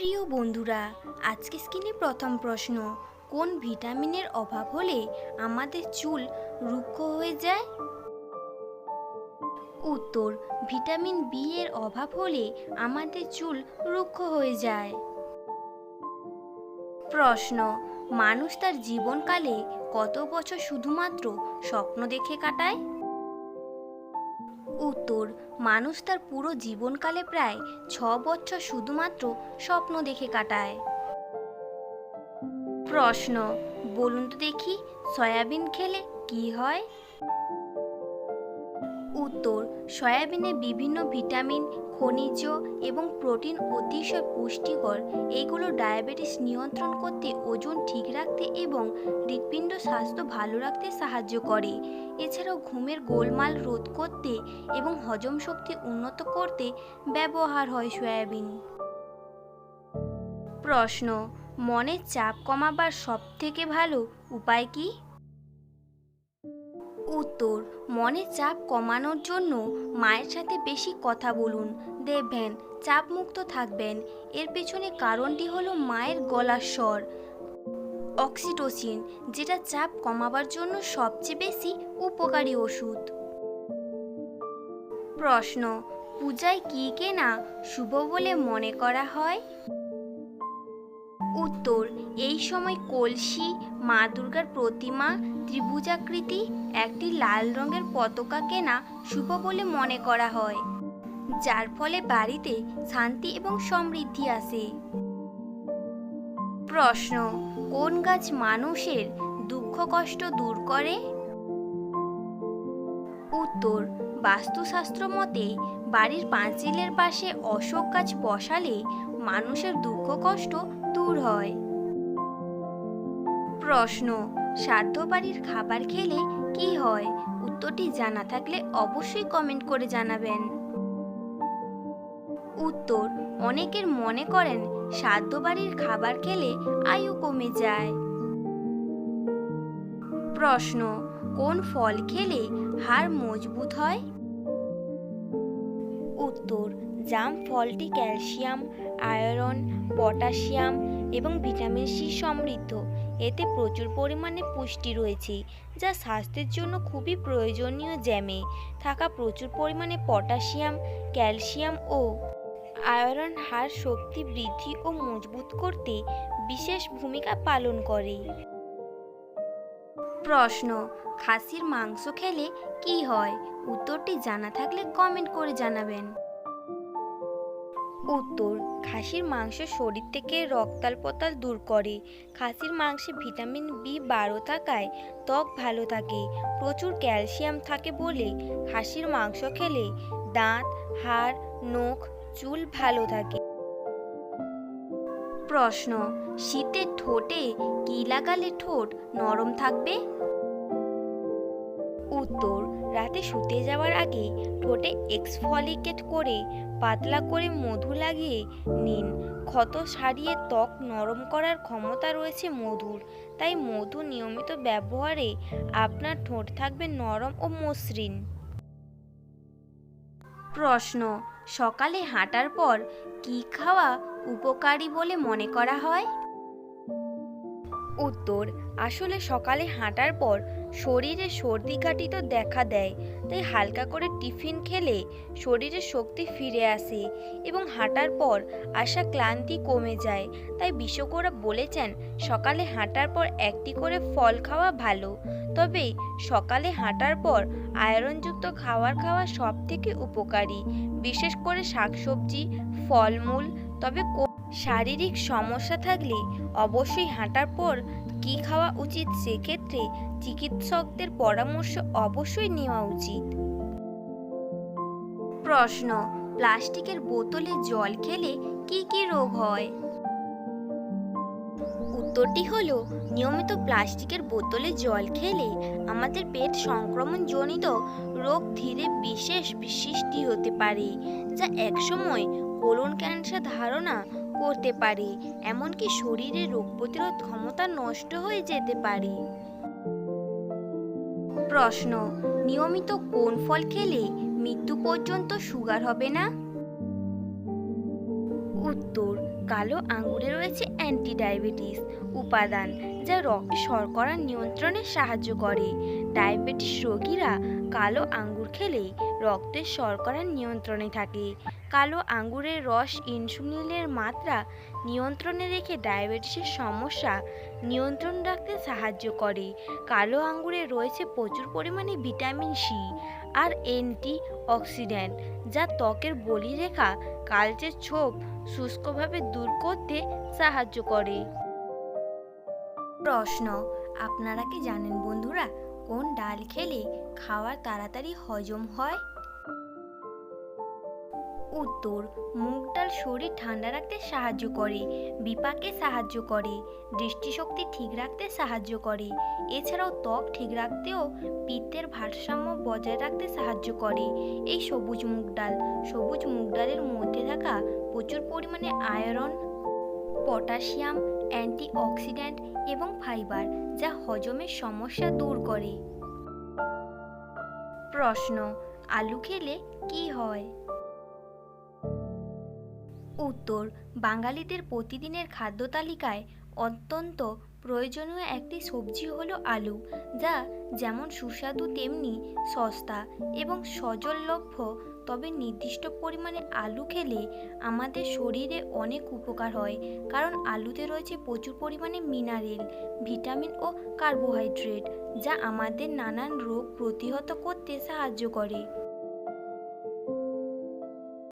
প্রিয় বন্ধুরা, আজকে স্ক্রিনে প্রথম প্রশ্ন, কোন ভিটামিনের অভাব হলে আমাদের চুল রুক্ষ হয়ে যায়? উত্তর, ভিটামিন বি এর অভাব হলে আমাদের চুল রুক্ষ হয়ে যায়। প্রশ্ন, মানুষ তার জীবনকালে কত বছর শুধুমাত্র স্বপ্ন দেখে কাটায়? উত্তর, মানুষ তার পুরো জীবনকালে প্রায় 6 বছর শুধুমাত্র স্বপ্ন দেখে কাটায়। প্রশ্ন, বলুন তো দেখি, সয়াবিন খেলে কি হয়? উত্তর, সয়াবিনে বিভিন্ন ভিটামিন, খনিজ এবং প্রোটিন অতিশয় পুষ্টিকর। এগুলো ডায়াবেটিস নিয়ন্ত্রণ করতে, ওজন ঠিক রাখতে এবং হৃৎপিণ্ড স্বাস্থ্য ভালো রাখতে সাহায্য করে। এছাড়াও ঘুমের গোলমাল রোধ করতে এবং হজম শক্তি উন্নত করতে ব্যবহার হয় সয়াবিন। প্রশ্ন, মনের চাপ কমাবার সবথেকে ভালো উপায় কি? উত্তর, মনের চাপ কমানোর জন্য মায়ের সাথে বেশি কথা বলুন, দেখবেন চাপ মুক্ত থাকবেন। এর পেছনে কারণটি হলো মায়ের গলার স্বর, অক্সিটোসিন, যেটা চাপ কমাবার জন্য সবচেয়ে বেশি উপকারী ওষুধ। প্রশ্ন, পূজায় কি কেনা শুভ বলে মনে করা হয়? উত্তর, এই সময় কলসি, মা দুর্গার প্রতিমা, ত্রিভুজাকৃতি একটি লাল রঙের পতাকা কেনা শুভ বলে মনে করা হয়, যার ফলে বাড়িতে শান্তি এবং সমৃদ্ধি আসে। প্রশ্ন, কোন গাছ মানুষের দুঃখ কষ্ট দূর করে? উত্তর, বাস্তুশাস্ত্র মতে বাড়ির পাঁচিলের পাশে অশোক গাছ বসালে মানুষের দুঃখ কষ্ট দূর হয়। প্রশ্ন, শ্রাদ্ধ বাড়ির খাবার খেলে কি হয়? উত্তরটি জানা থাকলে অবশ্যই কমেন্ট করে জানাবেন। উত্তর, অনেকের মনে করেন শ্রাদ্ধ বাড়ির খাবার খেলে আয়ু কমে যায়। প্রশ্ন, কোন ফল খেলে হাড় মজবুত হয়? উত্তর, জাম ফলটি ক্যালসিয়াম, আয়রন, পটাশিয়াম এবং ভিটামিন সি সমৃদ্ধ। এতে প্রচুর পরিমাণে পুষ্টি রয়েছে, যা স্বাস্থ্যের জন্য খুবই প্রয়োজনীয়। জ্যামে থাকা প্রচুর পরিমাণে পটাশিয়াম, ক্যালসিয়াম ও আয়রন হাড় শক্তি বৃদ্ধি ও মজবুত করতে বিশেষ ভূমিকা পালন করে। প্রশ্ন, খাসির মাংস খেলে কি হয়? উত্তরটি জানা থাকলে কমেন্ট করে জানাবেন। উত্তর, খাসির মাংস শরীর থেকে রক্তাল্পতা দূর করে। খাসির মাংসে ভিটামিন বি12 থাকায় ত্বক ভালো থাকে। প্রচুর ক্যালসিয়াম থাকে বলে খাসির মাংস খেলে দাঁত, হাড়, নখ, চুল ভালো থাকে। প্রশ্ন, শীতে ঠোঁটে কি লাগালে ঠোঁট নরম থাকবে? উত্তর, রাতে শুতে যাওয়ার আগে ঠোঁটে এক্সফলিকেট করে পাতলা করে মধু লাগিয়ে নিন। ক্ষত সারিয়ে ত্বক নরম করার ক্ষমতা রয়েছে মধুর, তাই মধু নিয়মিত ব্যবহারে আপনার ঠোঁট থাকবে নরম ও মসৃণ। প্রশ্ন, সকালে হাঁটার পর কি খাওয়া উপকারী বলে মনে করা হয়? উত্তর, আসলে সকালে হাঁটার পর শরীরে সর্দি কাশি তো দেখা দেয়, তাই হালকা করে টিফিন খেলে শরীরে শক্তি ফিরে আসে এবং হাঁটার পর আসা ক্লান্তি কমে যায়। তাই বিশেষজ্ঞরা বলেছেন সকালে হাঁটার পর একটি করে ফল খাওয়া ভালো। তবে সকালে হাঁটার পর আয়রনযুক্ত খাবার খাওয়া সব থেকে উপকারী, বিশেষ করে শাকসবজি, ফলমূল। তবে শারীরিক সমস্যা থাকলে অবশ্যই হাঁটার পর কি খাওয়া উচিত, সেক্ষেত্রে চিকিৎসকদের পরামর্শ অবশ্যই নেওয়া উচিত। প্রশ্ন, প্লাস্টিকের বোতলে জল খেলে কি কি রোগ হয়? উত্তরটি হলো, নিয়মিত প্লাস্টিকের বোতলে জল খেলে আমাদের পেট সংক্রমণজনিত রোগ ধীরে বিশেষ সৃষ্টি হতে পারে, যা একসময় কোলন ক্যান্সার ধারণা করতে পারে, এমনকি শরীরে রোগ প্রতিরোধ ক্ষমতা নষ্ট হয়ে যেতে পারে। প্রশ্ন, নিয়মিত কোন ফল খেলে মৃত্যু পর্যন্ত সুগার হবে না? উত্তর, কালো আঙ্গুরে রয়েছে অ্যান্টি ডায়াবেটিস উপাদান, যা রক্তে শর্করা নিয়ন্ত্রণে সাহায্য করে। ডায়াবেটিস রোগীরা কালো আঙ্গুর খেলে রক্তের শর্করা নিয়ন্ত্রণে থাকে। কালো আঙ্গুরের রস ইনসুলিনের মাত্রা নিয়ন্ত্রণে রেখে ডায়াবেটিসের সমস্যা নিয়ন্ত্রণ রাখতে সাহায্য করে। কালো আঙ্গুরে রয়েছে প্রচুর পরিমাণে ভিটামিন সি আর অ্যান্টি অক্সিডেন্ট, যা ত্বকের বলিরেখা, কালচে ছোপ শুষ্কভাবে দূর করতে সাহায্য করে। প্রশ্ন, আপনারা কি জানেন বন্ধুরা, কোন ডাল খেলে খাবার তাড়াতাড়ি হজম হয়? উত্তর, মুগ ডাল শরীর ঠান্ডা রাখতে সাহায্য করে, বিপাকে সাহায্য করে, দৃষ্টিশক্তি ঠিক রাখতে সাহায্য করে। এছাড়াও ত্বক ঠিক রাখতেও পিত্তের ভারসাম্য বজায় রাখতে সাহায্য করে। এই সবুজ মুগ ডালের মধ্যে থাকা প্রচুর পরিমাণে আয়রন, পটাশিয়াম, অ্যান্টিঅক্সিডেন্ট এবং ফাইবার, যা হজমের সমস্যা দূর করে। প্রশ্ন, আলু খেলে কি হয়? উত্তর, বাঙালিদের প্রতিদিনের খাদ্য তালিকায় অত্যন্ত প্রয়োজনীয় একটি সবজি হলো আলু, যা যেমন সুস্বাদু তেমনি সস্তা এবং সহজলভ্য। তবে নির্দিষ্ট পরিমাণে আলু খেলে আমাদের শরীরে অনেক উপকার হয়, কারণ আলুতে রয়েছে প্রচুর পরিমাণে মিনারেল, ভিটামিন ও কার্বোহাইড্রেট, যা আমাদের নানান রোগ প্রতিহত করতে সাহায্য করে।